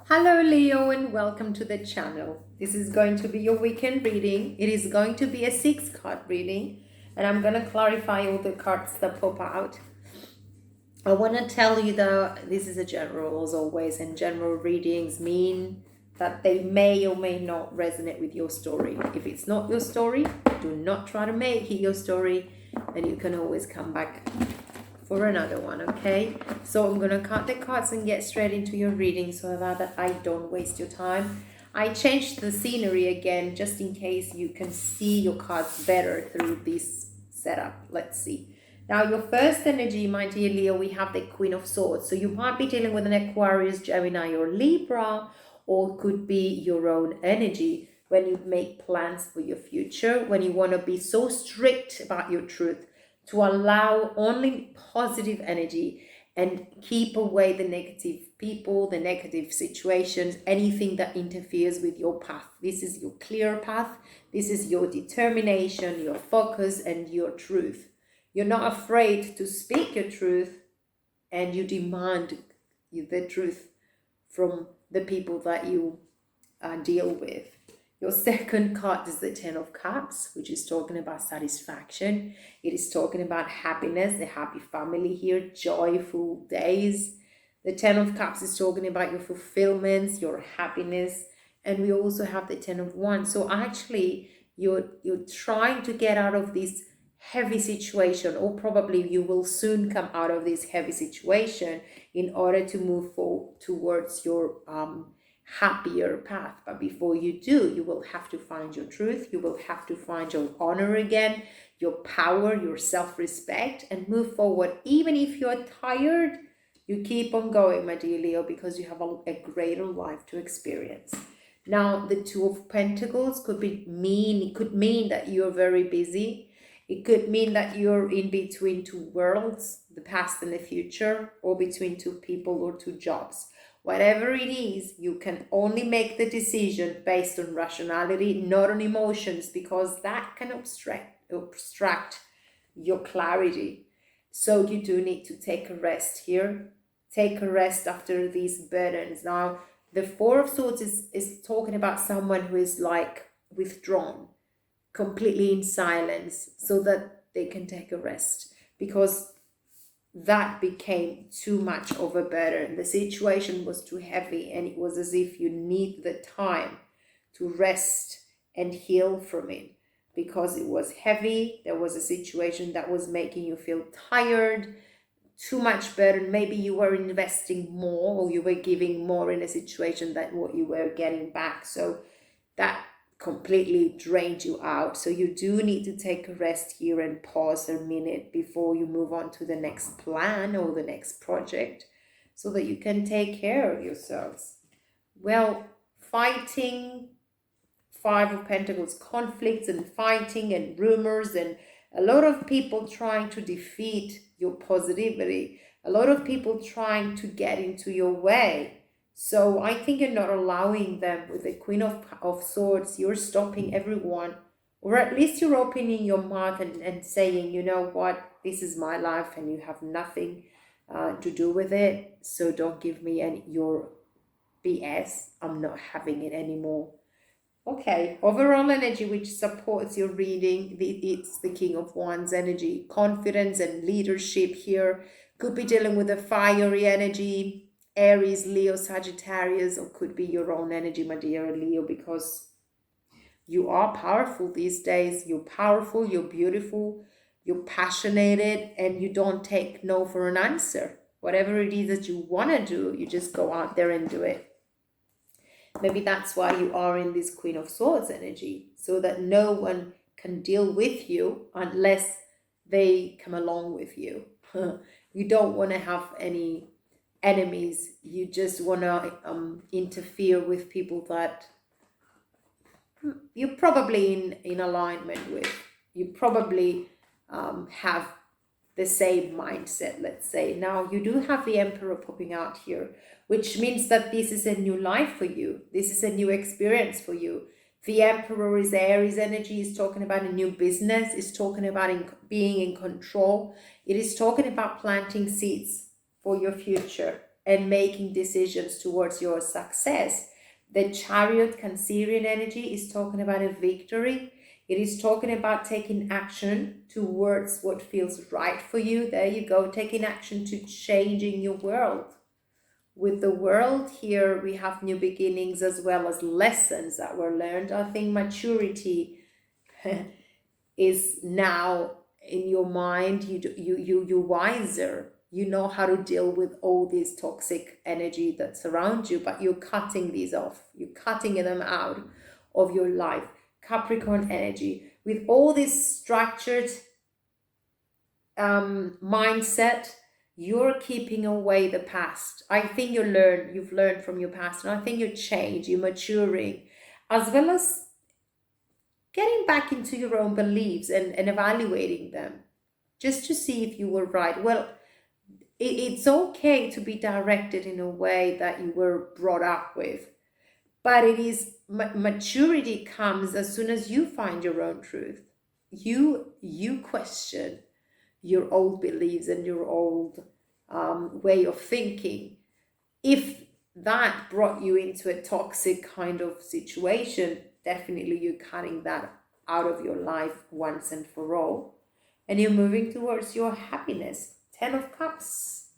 Hello Leo and welcome to the channel. This is going to be your weekend reading. It is going to be a 6-card reading and I'm going to clarify all the cards that pop out. I want to tell you that this is a general as always, and general readings mean that they may or may not resonate with your story. If it's not your story, do not try to make it your story, and you can always come back for another one. Okay, so I'm gonna cut the cards and get straight into your reading so that I don't waste your time. I changed the scenery again just in case you can see your cards better through this setup. Let's see. Now your first energy, my dear Leo, we have the Queen of Swords. So you might be dealing with an Aquarius, Gemini or Libra, or could be your own energy when you make plans for your future, when you want to be so strict about your truth to allow only positive energy and keep away the negative people, the negative situations, anything that interferes with your path. This is your clear path. This is your determination, your focus, and your truth. You're not afraid to speak your truth, and you demand the truth from the people that you deal with. Your second card is the Ten of Cups, which is talking about satisfaction. It is talking about happiness, the happy family here, joyful days. The Ten of Cups is talking about your fulfillments, your happiness. And we also have the Ten of Wands. So actually, you're trying to get out of this heavy situation, or probably you will soon come out of this heavy situation in order to move forward towards your happier path. But before you do, you will have to find your truth. You will have to find your honor again, your power, your self-respect, and move forward. Even if you're tired, you keep on going, my dear Leo, because you have a greater life to experience. Now, the Two of Pentacles could mean that you're very busy. It could mean that you're in between two worlds, the past and the future, or between two people or two jobs. Whatever it is, you can only make the decision based on rationality, not on emotions, because that can obstruct your clarity. So you do need to take a rest here. Take a rest after these burdens. Now, the Four of Swords is talking about someone who is like withdrawn, completely in silence, so that they can take a rest, because that became too much of a burden. The situation was too heavy, and it was as if you need the time to rest and heal from it, because it was heavy. There was a situation that was making you feel tired, too much burden. Maybe you were investing more, or you were giving more in a situation than what you were getting back. So that completely drained you out. So you do need to take a rest here and pause a minute before you move on to the next plan or the next project, so that you can take care of yourselves. Well, fighting, Five of Pentacles, conflicts and fighting and rumors, and a lot of people trying to defeat your positivity, a lot of people trying to get into your way. So I think you're not allowing them. With the Queen of Swords, you're stopping everyone, or at least you're opening your mouth and saying, you know what, this is my life and you have nothing to do with it. So don't give me your BS. I'm not having it anymore. Okay, overall energy which supports your reading, it's the King of Wands energy. Confidence and leadership here. Could be dealing with a fiery energy, Aries, Leo, Sagittarius, or could be your own energy, my dear Leo, because you are powerful these days. You're powerful, you're beautiful, you're passionate, and you don't take no for an answer. Whatever it is that you want to do, you just go out there and do it. Maybe that's why you are in this Queen of Swords energy, so that no one can deal with you unless they come along with you. You don't want to have any enemies. You just want to interfere with people that you're probably in alignment with. You probably have the same mindset, let's say. Now, you do have the Emperor popping out here, which means that this is a new life for you. This is a new experience for you. The Emperor is Aries energy, is talking about a new business, is talking about being in control. It is talking about planting seeds for your future. and making decisions towards your success. The Chariot Cancerian energy is talking about a victory. It is talking about taking action towards what feels right for you. There you go, taking action to changing your world. With the world here, we have new beginnings as well as lessons that were learned. I think maturity is now in your mind. You're wiser. You know how to deal with all this toxic energy that's around you, but you're cutting these off. You're cutting them out of your life. Capricorn energy, with all this structured mindset, you're keeping away the past. I think you've learned from your past, and I think you change, you're maturing, as well as getting back into your own beliefs and evaluating them just to see if you were right. Well, it's okay to be directed in a way that you were brought up with, but it is maturity comes as soon as you find your own truth. You question your old beliefs and your old way of thinking. If that brought you into a toxic kind of situation, definitely you're cutting that out of your life once and for all, and you're moving towards your happiness. 10 of Cups.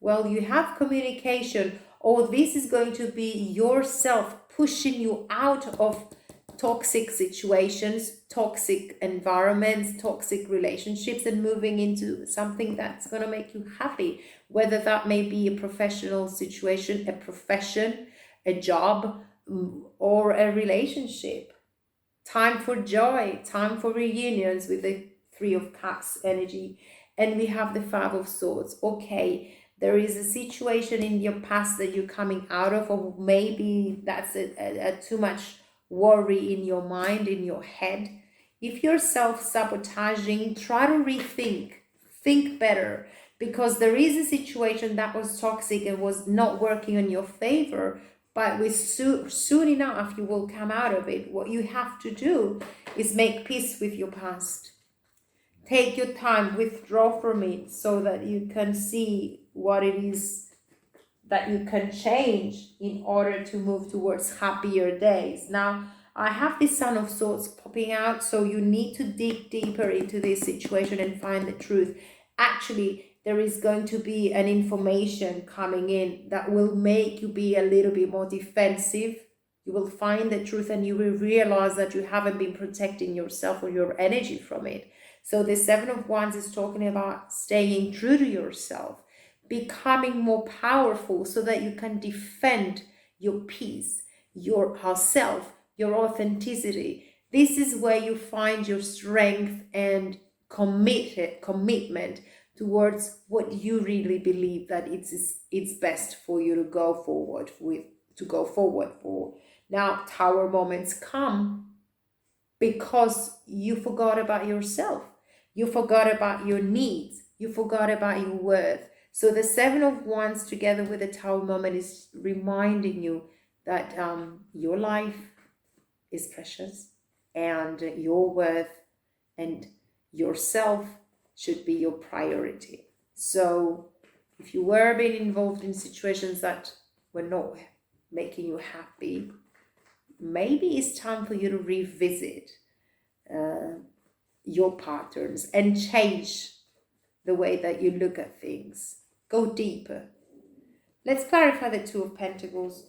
Well, you have communication, or this is going to be yourself pushing you out of toxic situations, toxic environments, toxic relationships, and moving into something that's going to make you happy, whether that may be a professional situation, a profession, a job, or a relationship. Time for joy, time for reunions with the 3 of Cups energy. And we have the 5 of Swords. Okay, there is a situation in your past that you're coming out of, or maybe that's a too much worry in your mind, in your head. If you're self-sabotaging, try to rethink, think better, because there is a situation that was toxic and was not working in your favor, but with soon enough you will come out of it. What you have to do is make peace with your past. Take your time, withdraw from it, so that you can see what it is that you can change in order to move towards happier days. Now, I have this Son of Swords popping out, so you need to dig deeper into this situation and find the truth. Actually, there is going to be an information coming in that will make you be a little bit more defensive. You will find the truth and you will realize that you haven't been protecting yourself or your energy from it. So the 7 of Wands is talking about staying true to yourself, becoming more powerful so that you can defend your peace, your self, your authenticity. This is where you find your strength and commitment towards what you really believe that it's best for you to go forward for. Now, Tower moments come because you forgot about yourself. You forgot about your needs. You forgot about your worth. So the 7 of Wands together with the Tower moment is reminding you that your life is precious, and your worth and yourself should be your priority. So if you were being involved in situations that were not making you happy, maybe it's time for you to revisit your patterns and change the way that you look at things. Go deeper. Let's clarify the 2 of Pentacles.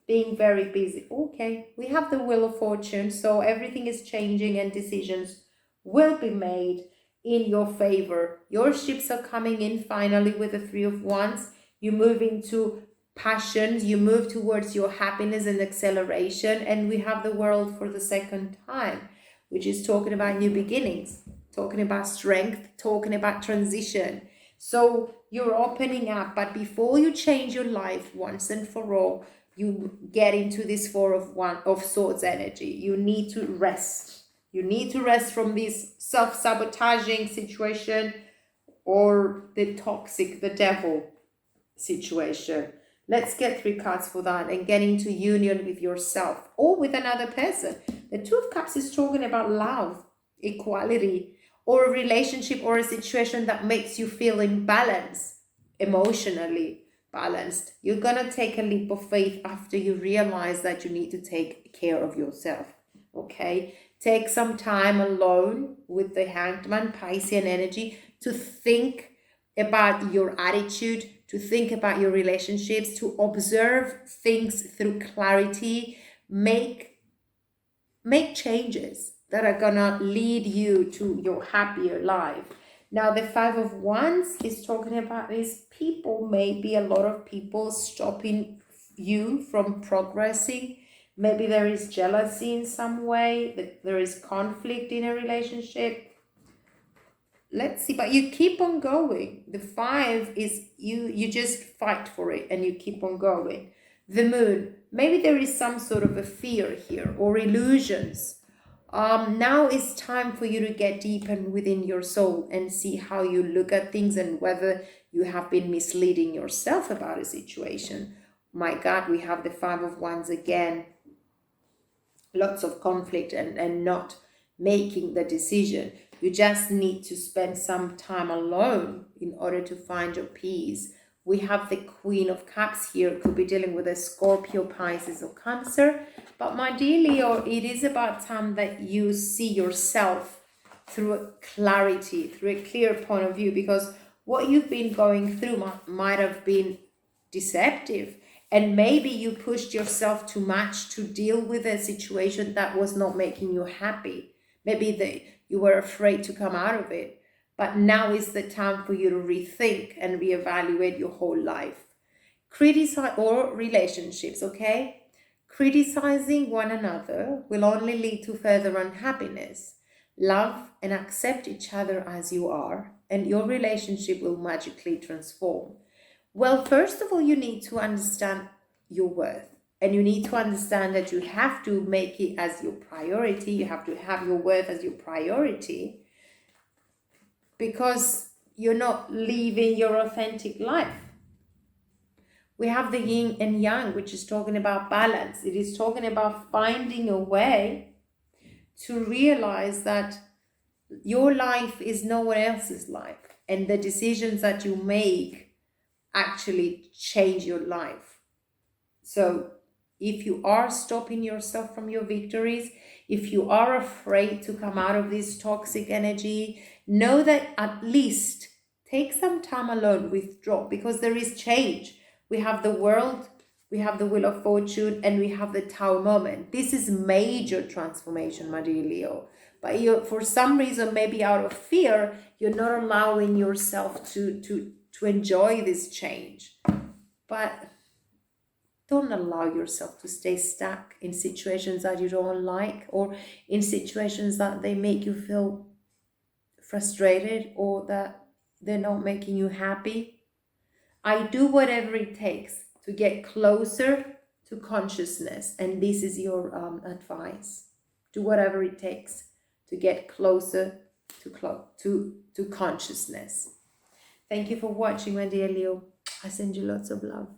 Being very busy. Okay, we have the Wheel of Fortune, so everything is changing and decisions will be made in your favor. Your ships are coming in finally with the 3 of Wands. You move into passions, you move towards your happiness and acceleration, and we have the World for the second time, which is talking about new beginnings, talking about strength, talking about transition. So you're opening up, but before you change your life once and for all, you get into this 4 of Swords energy. You need to rest. You need to rest from this self-sabotaging situation or the toxic, the devil situation. Let's get 3 cards for that and get into union with yourself or with another person. The 2 of Cups is talking about love, equality, or a relationship or a situation that makes you feel in balance. emotionally balanced. You're gonna take a leap of faith after you realize that you need to take care of yourself. Okay, take some time alone with the Hanged Man, Piscean energy, to think about your attitude, to think about your relationships, to observe things through clarity, make changes that are gonna lead you to your happier life. Now, the Five of Wands is talking about these people, maybe a lot of people stopping you from progressing. Maybe there is jealousy in some way, that there is conflict in a relationship. Let's see, but you keep on going. The 5 is you just fight for it and you keep on going. The Moon, maybe there is some sort of a fear here or illusions. Now it's time for you to get deep and within your soul and see how you look at things and whether you have been misleading yourself about a situation. My God, we have the 5 of Wands again. Lots of conflict and not making the decision. You just need to spend some time alone in order to find your peace. We have the Queen of Cups here. Could be dealing with a Scorpio, Pisces, or Cancer. But my dear Leo, it is about time that you see yourself through a clarity, through a clear point of view, because what you've been going through might have been deceptive. And maybe you pushed yourself too much to deal with a situation that was not making you happy. Maybe you were afraid to come out of it. But now is the time for you to rethink and reevaluate your whole life. Criticize or relationships, okay? Criticizing one another will only lead to further unhappiness. Love and accept each other as you are, and your relationship will magically transform. Well, first of all, you need to understand your worth. And you need to understand that you have to make it as your priority. You have to have your worth as your priority, because you're not living your authentic life. We have the yin and yang, which is talking about balance. It is talking about finding a way to realize that your life is no one else's life. And the decisions that you make actually change your life. So if you are stopping yourself from your victories, if you are afraid to come out of this toxic energy, know that at least take some time alone, withdraw, because there is change. We have the World, we have the Wheel of Fortune, and we have the Tower moment. This is major transformation, my dear Leo. But for some reason, maybe out of fear, you're not allowing yourself to enjoy this change. But don't allow yourself to stay stuck in situations that you don't like, or in situations that they make you feel frustrated or that they're not making you happy. I do whatever it takes to get closer to consciousness, and this is your advice. Do whatever it takes to get closer to consciousness. Thank you for watching, my dear Leo. I send you lots of love.